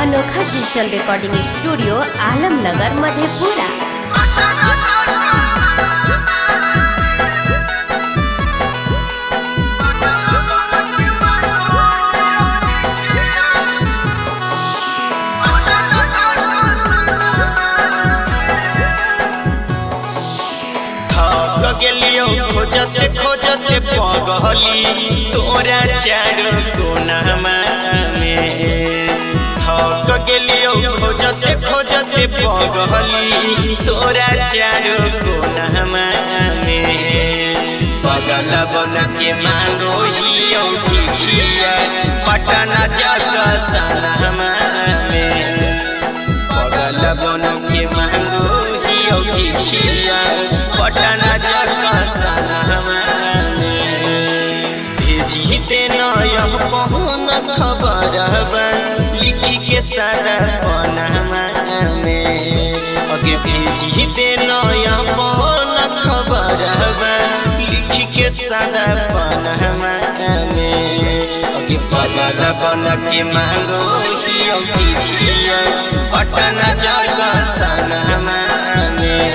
अनोखा digital recording studio Alamnagar Madhepura. गेलियो खोजते खोजते पगली तोरा चारो कोनामा में। थक गेलियो खोजते खोजते पगली तोरा चारो कोनामा में। पगल बन के मांगो हियो खिया पटना जग सनमा में। पगल बन के मांगो हियो खिया पटना जग सनमा में। भेजी देना यह पहुन खबर लिखी के सारा पनामा में। अगे भेजी देना यह पहुन खबर लिखी के सारा पनामा में। अगे पगल बन के मांगो हियो खिया पटना जग सनमा में।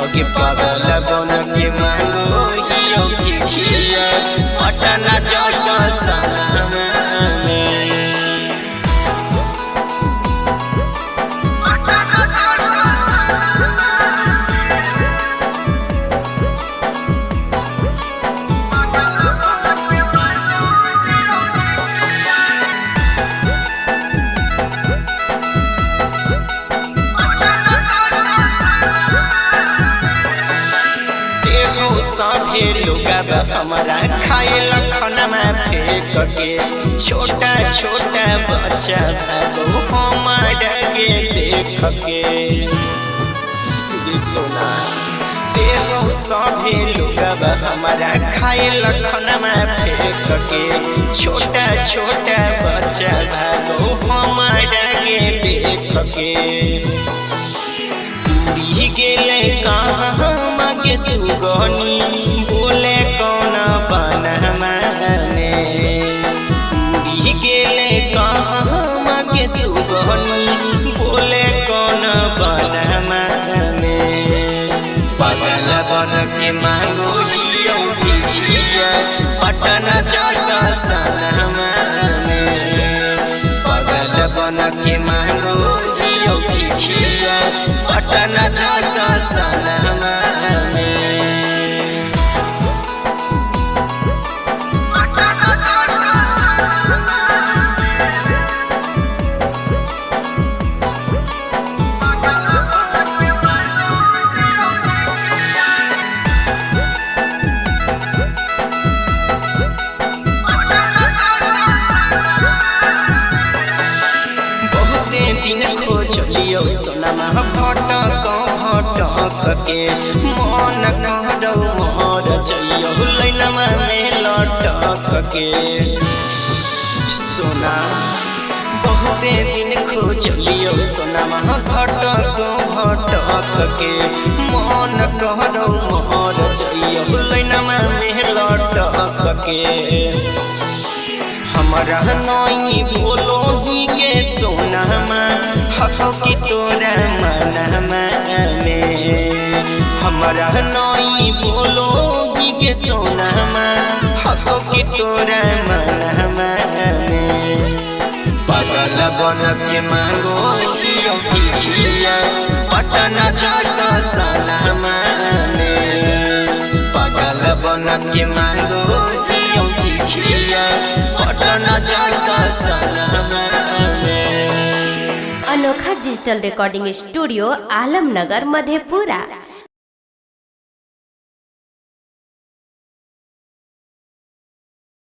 अगे पगल बन के मांगो हियो खिया पटना जग सनमा में। सभे लोग हमारा खाए लखनमा फेंक के। छोटा छोटा बच्चा भागो हमारा के देख के। सोना देखो सभे लोग हमारा खाए लखनमा फेंक के। छोटा छोटा बच्चा भागो हमारा के देख के। उड़ी गेले कहाँ के सुगनी बोले कौन बनहमा में। उड़ी गेले कहाँ के सुगनी बोले कौन बनहमा में। पगल बन के मांगो हियो खिया पटना जग सनमा में। पगल बन के मांगो हियो खिया पटना जग सनमा में। सोनमा भटक भटक के मन करौ मर जइयो लैलमा में लटक के। सोना बहुते दिन खोजलियो सोनमा भटक भटक के मन करौ मर जइयो लैलमा में लटक के। हमारा नई बोलो ही के सोनमा हको की तोरा मनमा में। हमारा नई बोलो ही के सोनमा हको की तोरा मनमा में। पगल बन के मांगो हियो खिया पटना जग सनमा में। पगल बन के मांगो हियो खिया पटना जग सनमा में। अनोखा digital recording studio Alamnagar Madhepura.